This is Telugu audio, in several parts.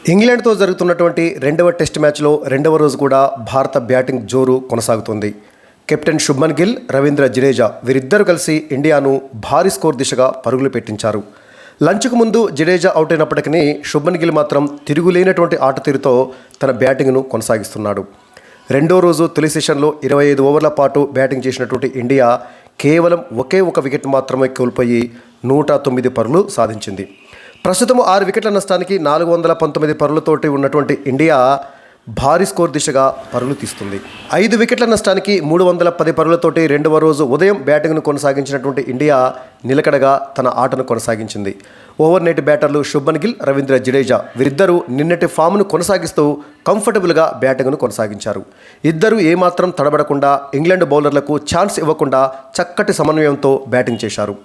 ఇంగ్లాండ్తో జరుగుతున్నటువంటి రెండవ టెస్ట్ మ్యాచ్లో రెండవ రోజు కూడా భారత బ్యాటింగ్ జోరు కొనసాగుతోంది. కెప్టెన్ శుభ్మన్ గిల్, రవీంద్ర జడేజా వీరిద్దరూ కలిసి ఇండియాను భారీ స్కోర్ దిశగా పరుగులు పెట్టించారు. లంచ్కు ముందు జడేజా అవుట్ అయినప్పటికీ శుభ్మన్ గిల్ మాత్రం తిరుగులేనటువంటి ఆట తీరుతో తన బ్యాటింగ్ను కొనసాగిస్తున్నాడు. రెండో రోజు తొలి సెషన్లో 25 ఓవర్ల పాటు బ్యాటింగ్ చేసినటువంటి ఇండియా కేవలం ఒకే ఒక వికెట్ మాత్రమే కోల్పోయి 109 పరుగులు సాధించింది. ప్రస్తుతం 6 వికెట్ల నష్టానికి 419 పరుగులతోటి ఉన్నటువంటి ఇండియా భారీ స్కోర్ దిశగా పరుగులు తీస్తుంది. 5 వికెట్ల నష్టానికి 310 పరుగులతోటి రెండవ రోజు ఉదయం బ్యాటింగ్ను కొనసాగించినటువంటి ఇండియా నిలకడగా తన ఆటను కొనసాగించింది. ఓవర్ నైట్ బ్యాటర్లు శుభ్మన్ గిల్, రవీంద్ర జడేజా వీరిద్దరూ నిన్నటి ఫామ్ను కొనసాగిస్తూ కంఫర్టబుల్గా బ్యాటింగ్ను కొనసాగించారు. ఇద్దరూ ఏమాత్రం తడబడకుండా ఇంగ్లాండ్ బౌలర్లకు ఛాన్స్ ఇవ్వకుండా చక్కటి సమన్వయంతో బ్యాటింగ్ చేశారు.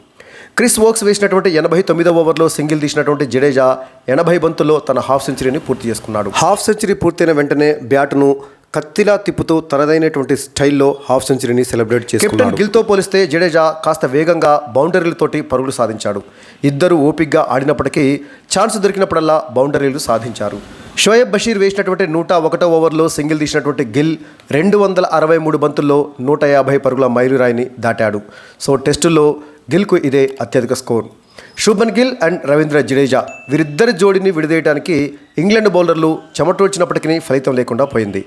క్రిస్ వోక్స్ వేసినటువంటి 89వ ఓవర్లో సింగిల్ తీసినటువంటి జడేజా 80 బంతుల్లో తన హాఫ్ సెంచరీని పూర్తి చేసుకున్నాడు. హాఫ్ సెంచరీ పూర్తయిన వెంటనే బ్యాట్ను కత్తిలా తిప్పుతూ తనదైనటువంటి స్టైల్లో హాఫ్ సెంచరీని సెలబ్రేట్ చేసుకున్నాడు. కెప్టెన్ గిల్తో పోలిస్తే జడేజా కాస్త వేగంగా బౌండరీలతోటి పరుగులు సాధించాడు. ఇద్దరు ఓపిక్గా ఆడినప్పటికీ ఛాన్స్ దొరికినప్పుడల్లా బౌండరీలు సాధించారు. షోయబ్ బషీర్ వేసినటువంటి 101వ ఓవర్లో సింగిల్ తీసినటువంటి గిల్ 263 బంతుల్లో 150 పరుగుల మైలురాయిని దాటాడు. సో టెస్టుల్లో గిల్కు ఇదే అత్యధిక స్కోర్. శుభ్మన్ గిల్ అండ్ రవీంద్ర జడేజా వీరిద్దరి జోడీని విడదీయడానికి ఇంగ్లాండ్ బౌలర్లు చెమటోడ్చినప్పటికీ ఫలితం లేకుండా పోయింది.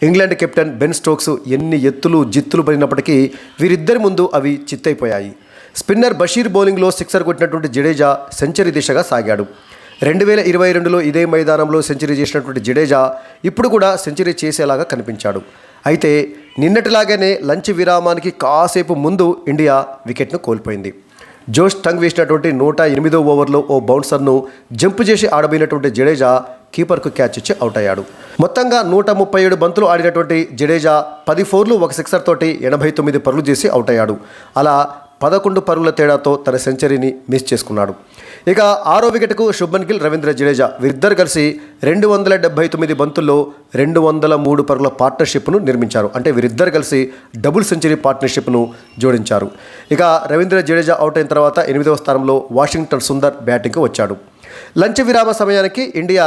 ఇంగ్లాండ్ కెప్టెన్ బెన్ స్టోక్స్ ఎన్ని ఎత్తులు జిత్తులు పడినప్పటికీ వీరిద్దరి ముందు అవి చిత్తైపోయాయి. స్పిన్నర్ బషీర్ బౌలింగ్లో సిక్సర్ కొట్టినటువంటి జడేజా సెంచరీ దిశగా సాగాడు. 2022లో ఇదే మైదానంలో సెంచరీ చేసినటువంటి జడేజా ఇప్పుడు కూడా సెంచరీ చేసేలాగా కనిపించాడు. అయితే నిన్నటిలాగానే లంచ్ విరామానికి కాసేపు ముందు ఇండియా వికెట్ను కోల్పోయింది. జోష్ టంగ్ వేసినటువంటి 108వ ఓవర్లో ఓ బౌన్సర్ను జంప్ చేసి ఆడబోయినటువంటి జడేజా కీపర్కు క్యాచ్ ఇచ్చి అవుట్ అయ్యాడు. మొత్తంగా 137 బంతులు ఆడినటువంటి జడేజా 10 ఫోర్లు ఒక సిక్సర్ తోటి 89 పరుగులు చేసి అవుట్ అయ్యాడు. అలా 11 పరుగుల తేడాతో తన సెంచరీని మిస్ చేసుకున్నాడు. ఇక 6వ వికెట్కు శుభ్మన్ గిల్, రవీంద్ర జడేజా వీరిద్దరు కలిసి 279 బంతుల్లో 203 పరుగుల పార్ట్నర్షిప్ను నిర్మించారు. అంటే వీరిద్దరు కలిసి డబుల్ సెంచరీ పార్ట్నర్షిప్ను జోడించారు. ఇక రవీంద్ర జడేజా అవుట్ అయిన తర్వాత 8వ స్థానంలో వాషింగ్టన్ సుందర్ బ్యాటింగ్కు వచ్చాడు. లంచ్ విరామ సమయానికి ఇండియా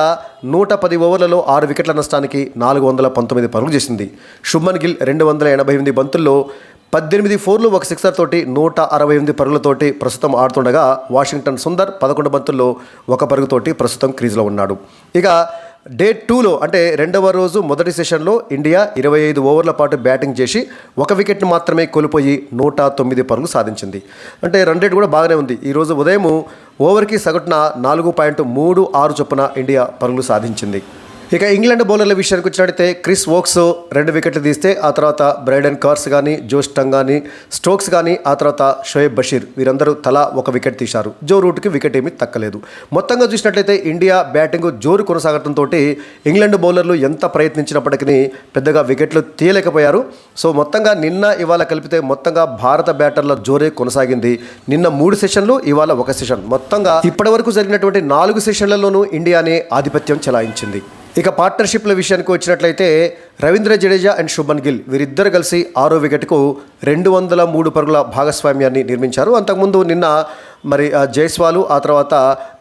110 ఓవర్లలో 6 వికెట్ల నష్టానికి 419 పరుగులు చేసింది. శుభ్మన్ గిల్ 288 బంతుల్లో 18 ఫోర్లు ఒక సిక్సర్ తోటి 168 పరుగులతోటి ప్రస్తుతం ఆడుతుండగా వాషింగ్టన్ సుందర్ 11 బంతుల్లో ఒక పరుగుతోటి ప్రస్తుతం క్రీజ్లో ఉన్నాడు. ఇక డే 2లో అంటే రెండవ రోజు మొదటి సెషన్లో ఇండియా 25 ఓవర్ల పాటు బ్యాటింగ్ చేసి ఒక వికెట్ను మాత్రమే కోల్పోయి 109 పరుగులు సాధించింది. అంటే రన్ రేట్ కూడా బాగానే ఉంది. ఈరోజు ఉదయం ఓవర్కి సగటున 4.36 చొప్పున ఇండియా పరుగులు సాధించింది. ఇక ఇంగ్లాండ్ బౌలర్ల విషయానికి వచ్చినట్టయితే క్రిస్ వోక్స్ 2 వికెట్లు తీస్తే ఆ తర్వాత బ్రైడెన్ కార్స్ కానీ, జోష్ టంగ్ కానీ, స్టోక్స్ కానీ, ఆ తర్వాత షోయబ్ బషీర్ వీరందరూ తలా ఒక వికెట్ తీశారు. జో రూట్కి వికెట్ ఏమీ తక్కలేదు. మొత్తంగా చూసినట్లయితే ఇండియా బ్యాటింగ్ జోరు కొనసాగడంతో ఇంగ్లాండ్ బౌలర్లు ఎంత ప్రయత్నించినప్పటికీ పెద్దగా వికెట్లు తీయలేకపోయారు. సో మొత్తంగా నిన్న ఇవాళ కలిపితే మొత్తంగా భారత బ్యాటర్ల జోరే కొనసాగింది. నిన్న 3 సెషన్లు, ఇవాళ 1 సెషన్. మొత్తంగా ఇప్పటివరకు జరిగినటువంటి 4 సెషన్లలోనూ ఇండియానే ఆధిపత్యం చెలాయించింది. ఇక పార్ట్నర్షిప్ల విషయానికి వచ్చినట్లయితే రవీంద్ర జడేజా అండ్ శుభ్మన్ గిల్ వీరిద్దరు కలిసి 6వ వికెట్కు 203 పరుగుల భాగస్వామ్యాన్ని నిర్మించారు. అంతకుముందు నిన్న జైస్వాల్, ఆ తర్వాత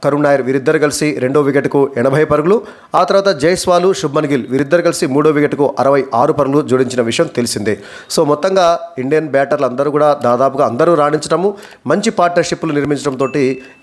కరుణ్ నాయర్ వీరిద్దరు కలిసి 2వ వికెట్కు 80 పరుగులు, ఆ తర్వాత జైస్వాల్, శుభ్మన్ గిల్ వీరిద్దరు కలిసి 3వ వికెట్కు 66 పరుగులు జోడించిన విషయం తెలిసిందే. సో మొత్తంగా ఇండియన్ బ్యాటర్లు అందరూ కూడా దాదాపుగా అందరూ రాణించడము, మంచి పార్ట్నర్షిప్లు నిర్మించడంతో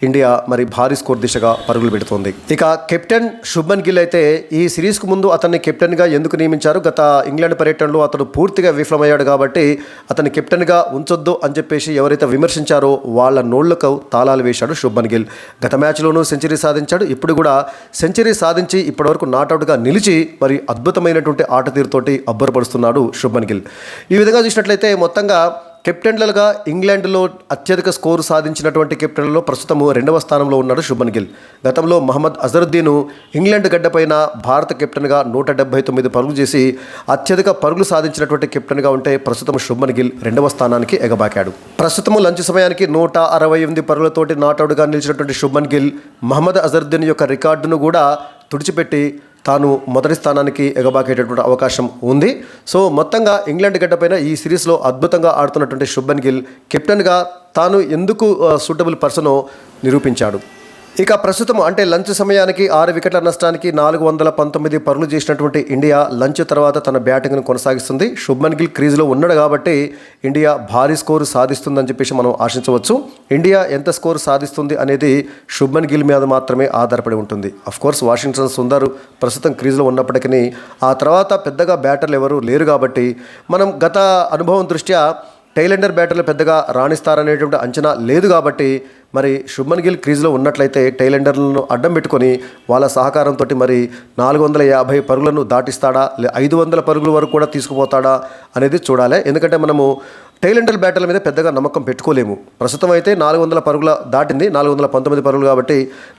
ఇండియా భారీ స్కోర్ దిశగా పరుగులు పెడుతోంది. ఇక కెప్టెన్ శుభ్మన్ గిల్ అయితే ఈ సిరీస్కు ముందు అతన్ని కెప్టెన్గా ఎందుకు నియమించారు? గత ఇంగ్లాండ్ పర్యటనలో అతను పూర్తిగా విఫలమయ్యాడు కాబట్టి అతన్ని కెప్టెన్గా ఉంచొద్దు అని చెప్పేసి ఎవరైతే విమర్శించారో వాళ్ళ నోళ్లకు తాళాలు వేశాడు శుభ్మన్ గిల్. గత మ్యాచ్లోనూ సెంచరీ సాధించాడు. ఇప్పుడు కూడా సెంచరీ సాధించి ఇప్పటివరకు నాట్అవుట్గా నిలిచి అద్భుతమైనటువంటి ఆట తీరుతోటి అబ్బురపరుస్తున్నాడు శుభ్మన్ గిల్. ఈ విధంగా చూసినట్లయితే మొత్తంగా కెప్టెన్లుగా ఇంగ్లాండ్లో అత్యధిక స్కోరు సాధించినటువంటి కెప్టెన్లలో ప్రస్తుతం 2వ స్థానంలో ఉన్నాడు శుభ్మన్ గిల్. గతంలో మహమ్మద్ అజరుద్దీన్ ఇంగ్లాండ్ గడ్డపైన భారత కెప్టెన్గా 179 పరుగులు చేసి అత్యధిక పరుగులు సాధించినటువంటి కెప్టెన్గా ఉంటే ప్రస్తుతం శుభ్మన్ గిల్ 2వ స్థానానికి ఎగబాకాడు. ప్రస్తుతం లంచ్ సమయానికి 168 పరుగులతోటి నాట్అవుట్గా నిలిచినటువంటి శుభ్మన్ గిల్ మహమ్మద్ అజరుద్దీన్ యొక్క రికార్డును కూడా తుడిచిపెట్టి తాను మొదటి స్థానానికి ఎగబాకేటటువంటి అవకాశం ఉంది. సో మొత్తంగా ఇంగ్లాండ్ గడ్డపైన ఈ సిరీస్లో అద్భుతంగా ఆడుతున్నటువంటి శుభ్మన్ గిల్ కెప్టెన్గా తాను ఎందుకు సూటబుల్ పర్సనో నిరూపించాడు. ఇక ప్రస్తుతం అంటే లంచ్ సమయానికి 6 వికెట్ల నష్టానికి 419 పరుగులు చేసినటువంటి ఇండియా లంచ్ తర్వాత తన బ్యాటింగ్ను కొనసాగిస్తుంది. శుభ్మన్ గిల్ క్రీజ్లో ఉన్నాడు కాబట్టి ఇండియా భారీ స్కోరు సాధిస్తుందని చెప్పేసి మనం ఆశించవచ్చు. ఇండియా ఎంత స్కోరు సాధిస్తుంది అనేది శుభ్మన్ గిల్ మీద మాత్రమే ఆధారపడి ఉంటుంది. అఫ్కోర్స్ వాషింగ్టన్ సుందర్ ప్రస్తుతం క్రీజ్లో ఉన్నప్పటికీ ఆ తర్వాత పెద్దగా బ్యాటర్లు ఎవరు లేరు కాబట్టి మనం గత అనుభవం దృష్ట్యా టైలెండర్ బ్యాటర్లు పెద్దగా రాణిస్తారనేటువంటి అంచనా లేదు కాబట్టి మరి శుభ్మన్ గిల్ క్రీజ్లో ఉన్నట్లయితే టైలెండర్లను అడ్డం పెట్టుకొని వాళ్ళ సహకారంతో మరి 450 పరుగులను దాటిస్తాడా, 500 పరుగుల వరకు కూడా తీసుకుపోతాడా అనేది చూడాలి. ఎందుకంటే మనము టైలెండర్ బ్యాటర్ల మీద పెద్దగా నమ్మకం పెట్టుకోలేము. ప్రస్తుతం అయితే 400 పరుగుల దాటింది, 419 పరుగులు కాబట్టి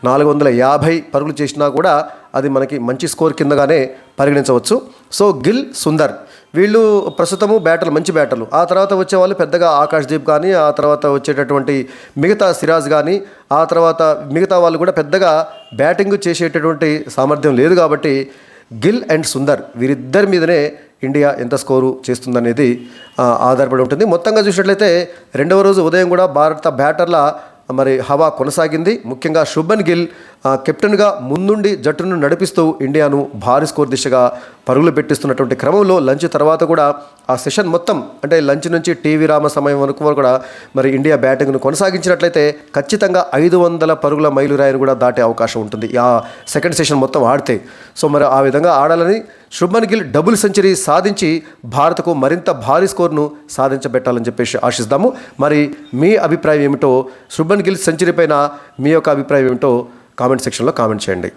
450 పరుగులు చేసినా కూడా అది మనకి మంచి స్కోర్ కిందగానే పరిగణించవచ్చు. సో గిల్, సుందర్ వీళ్ళు ప్రస్తుతము బ్యాటర్లు, మంచి బ్యాటర్లు. ఆ తర్వాత వచ్చేవాళ్ళు పెద్దగా ఆకాశ్దీప్ కానీ, ఆ తర్వాత వచ్చేటటువంటి మిగతా సిరాజ్ కానీ, ఆ తర్వాత మిగతా వాళ్ళు కూడా పెద్దగా బ్యాటింగ్ చేసేటటువంటి సామర్థ్యం లేదు కాబట్టి గిల్ అండ్ సుందర్ వీరిద్దరి మీదనే ఇండియా ఎంత స్కోరు చేస్తుందనేది ఆధారపడి ఉంటుంది. మొత్తంగా చూసినట్లయితే రెండవ రోజు ఉదయం కూడా భారత బ్యాటర్ల మరి హవా కొనసాగింది. ముఖ్యంగా శుభ్మన్ గిల్ కెప్టెన్గా ముందుండి జట్టును నడిపిస్తూ ఇండియాను భారీ స్కోర్ దిశగా పరుగులు పెట్టిస్తున్నటువంటి క్రమంలో లంచ్ తర్వాత కూడా ఆ సెషన్ మొత్తం అంటే లంచ్ నుంచి టీ విరామ సమయం వరకు కూడా మరి ఇండియా బ్యాటింగ్ను కొనసాగించినట్లయితే ఖచ్చితంగా 500 పరుగుల మైలురాయిని కూడా దాటే అవకాశం ఉంటుంది ఆ సెకండ్ సెషన్ మొత్తం ఆడితే. సో మరి ఆ విధంగా ఆడాలని శుభ్మన్ గిల్ డబుల్ సెంచరీ సాధించి భారత్కు మరింత భారీ స్కోర్ను సాధించబెట్టాలని చెప్పేసి ఆశిస్తాము. మరి మీ అభిప్రాయం ఏమిటో, శుభ్మన్ గిల్ సెంచరీ పైన మీ యొక్క అభిప్రాయం ఏమిటో కామెంట్ సెక్షన్లో కామెంట్ చేయండి.